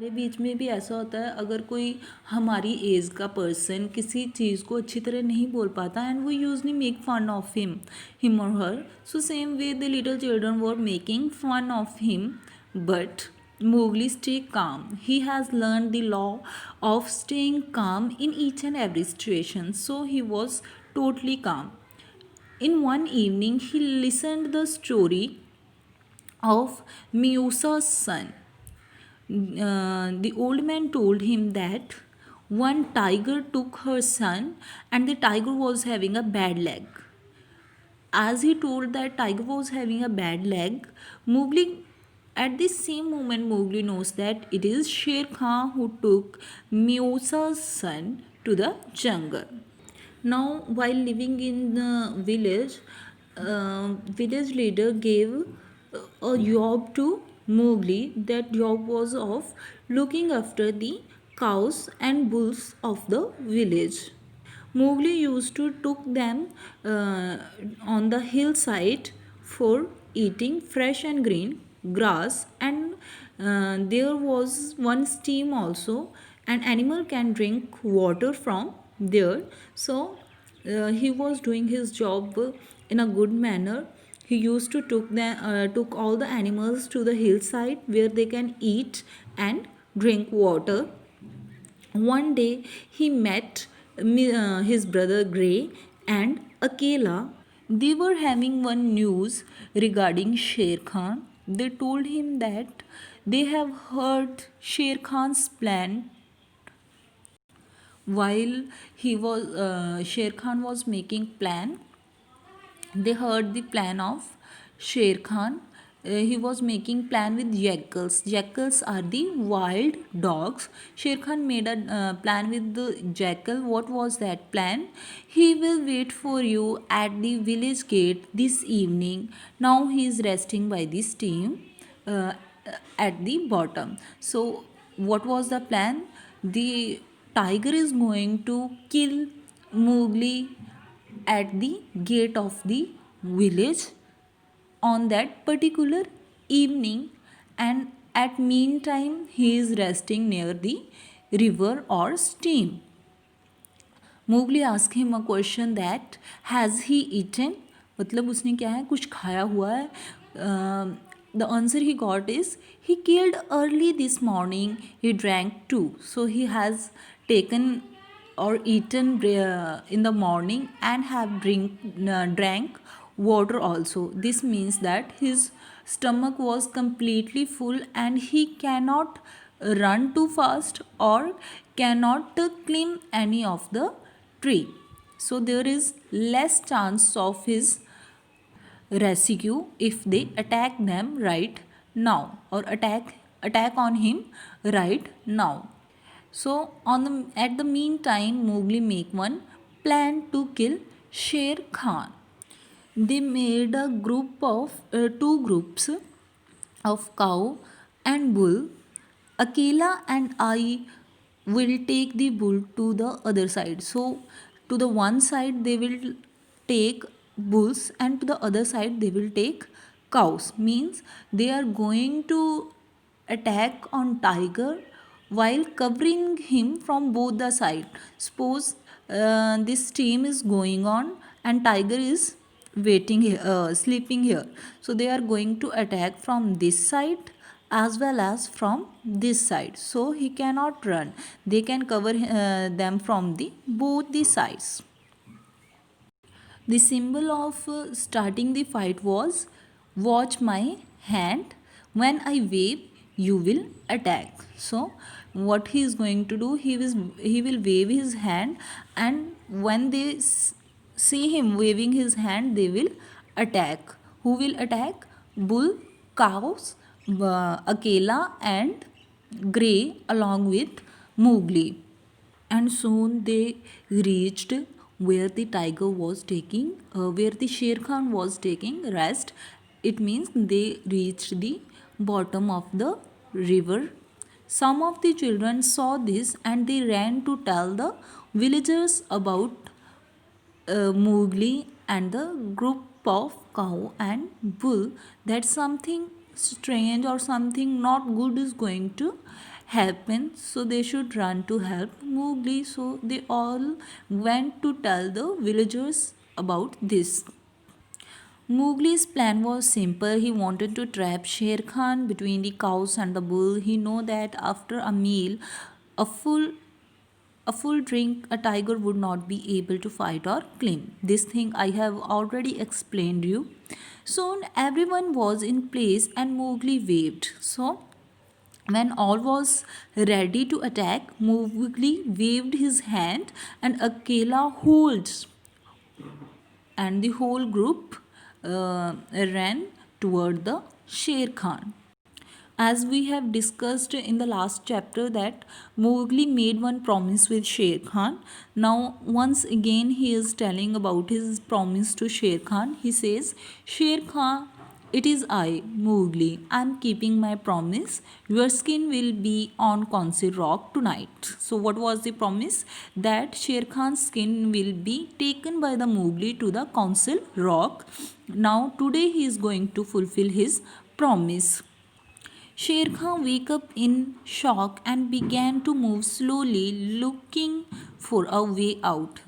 हमारे बीच में भी ऐसा होता है, अगर कोई हमारी एज का पर्सन किसी चीज़ को अच्छी तरह नहीं बोल पाता and we usually make fun of him और her. So same way the little children were making fun of him, but Mowgli stayed calm. He has learned the law of staying calm in each and every situation, so he was totally calm. In one evening, he listened the story of Musa's son. The old man told him that one tiger took her son and the tiger was having a bad leg. As he told that tiger was having a bad leg, Mowgli, at the same moment, Mowgli knows that it is Sher Khan who took Musa's son to the jungle. Now, while living in the village, village leader gave a job to Mowgli. That job was of looking after the cows and bulls of the village. Mowgli used to took them on the hillside for eating fresh and green grass, and there was one stream also. An animal can drink water from there. So he was doing his job in a good manner. He used to took all the animals to the hillside where they can eat and drink water. One day he met his brother Gray and Akela. They were having one news regarding Sher Khan. They told him that they have heard Sher Khan's plan while Sher Khan was making plan. They heard the plan of Sher Khan. He was making plan with jackals. Jackals are the wild dogs. Sher Khan made a plan with the jackal. What was that plan? He will wait for you at the village gate this evening. Now he is resting by the stream at the bottom. So what was the plan? The tiger is going to kill Mowgli at the gate of the village on that particular evening, and at meantime he is resting near the river or stream. Mowgli asked him a question that has he eaten, मतलब उसने क्या है, कुछ खाया हुआ है. The answer he got is he killed early this morning, he drank too. So he has taken or eaten in the morning and have drank water also. This means that his stomach was completely full and he cannot run too fast or cannot climb any of the tree. So there is less chance of his rescue if they attack them right now or attack on him right now. So at the meantime, Mowgli make one plan to kill Sher Khan. They made a group of two groups of cow and bull. Akela and I will take the bull to the other side. So to the one side they will take bulls and to the other side they will take cows. Means they are going to attack on tiger while covering him from both the side. Suppose this stream is going on and tiger is waiting here, sleeping here. So they are going to attack from this side as well as from this side. So he cannot run. They can cover them from the both the sides. The symbol of starting the fight was watch my hand. When I wave, you will attack. So what he is going to do, he will wave his hand, and when they see him waving his hand, they will attack. Who will attack? Bull, cows, Akela and Grey along with Mowgli. And soon they reached where the tiger was taking, where the Sher Khan was taking rest. It means they reached the bottom of the river. Some of the children saw this and they ran to tell the villagers about Mowgli and the group of cow and bull, that something strange or something not good is going to happen, so they should run to help Mowgli. So they all went to tell the villagers about this. Mowgli's plan was simple. He wanted to trap Sher Khan between the cows and the bull. He knew that after a meal, a full drink, a tiger would not be able to fight or climb. This thing I have already explained you. Soon everyone was in place and Mowgli waved. So when all was ready to attack, Mowgli waved his hand and Akela holds, and the whole group ran toward the Sher Khan. As we have discussed in the last chapter that Mowgli made one promise with Sher Khan. Now once again he is telling about his promise to Sher Khan. He says, Sher Khan, it is I, Mowgli. I am keeping my promise. Your skin will be on Council Rock tonight. So what was the promise? That Sher Khan's skin will be taken by the Mowgli to the Council Rock. Now today he is going to fulfill his promise. Sher Khan woke up in shock and began to move slowly, looking for a way out.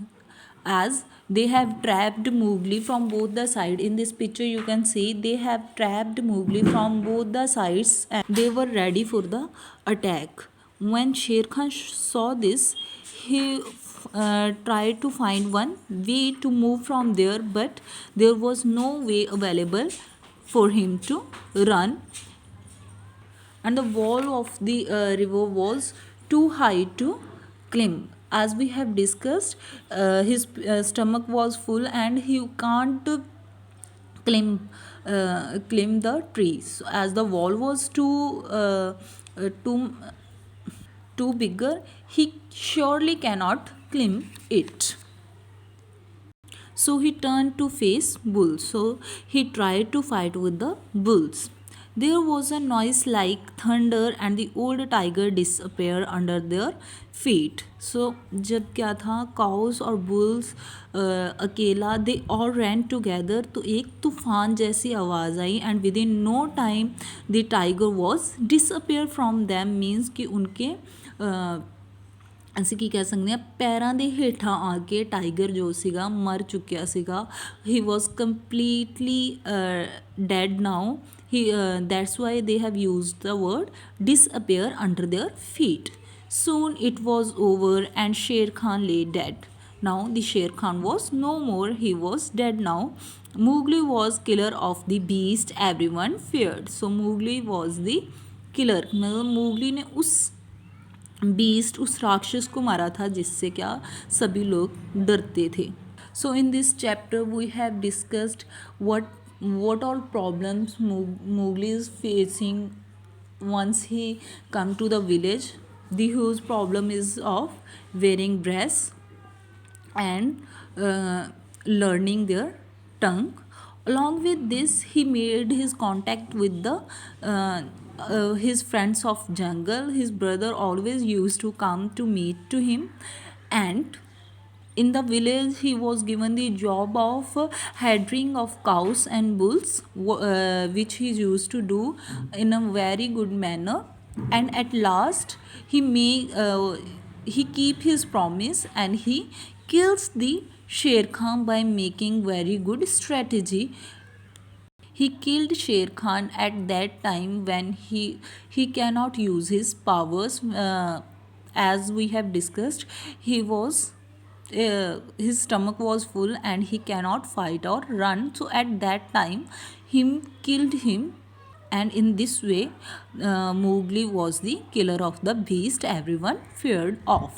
As they have trapped Mowgli from both the sides. In this picture, you can see they have trapped Mowgli from both the sides and they were ready for the attack. When Sher Khan saw this, he tried to find one way to move from there, but there was no way available for him to run, and the wall of the river was too high to climb. As we have discussed, his stomach was full and he can't climb the tree. So as the wall was too bigger, he surely cannot climb it. So he turned to face bulls. So he tried to fight with the bulls. There was a noise like thunder and the old tiger disappeared under their feet. So जब क्या था, cows और bulls अकेला they all ran together, तो एक तूफान जैसी आवाज़ आई and within no time the tiger was disappeared from them, means कि उनके ਅਸੀਂ ਕੀ ਕਹਿ ਸਕਦੇ ਹਾਂ, ਪੈਰਾਂ ਦੇ ਹੇਠਾਂ ਆ ਕੇ ਟਾਈਗਰ ਜੋ ਸੀਗਾ ਮਰ ਚੁੱਕਿਆ ਸੀਗਾ. He was completely dead now. That's why they have used the word disappear under their feet. Soon it was over and Sher Khan lay dead. Now the Sher Khan was no more. He was dead now. Mowgli was killer of the beast everyone feared. So Mowgli was the killer. मतलब Mowgli ने उस beast, उस राक्षस को मारा था जिससे क्या सभी लोग डरते थे. So in this chapter we have discussed what all problems Mowgli is facing once he come to the village. The huge problem is of wearing dress and learning their tongue. Along with this, he made his contact with the his friends of jungle. His brother always used to come to meet to him, and in the village he was given the job of herding of cows and bulls, which he used to do in a very good manner. And at last he keep his promise and he kills the Sher Khan by making very good strategy. He killed Sher Khan at that time when he cannot use his powers. As we have discussed, his stomach was full and he cannot fight or run. So at that time, him killed him, and in this way, Mowgli was the killer of the beast everyone feared of.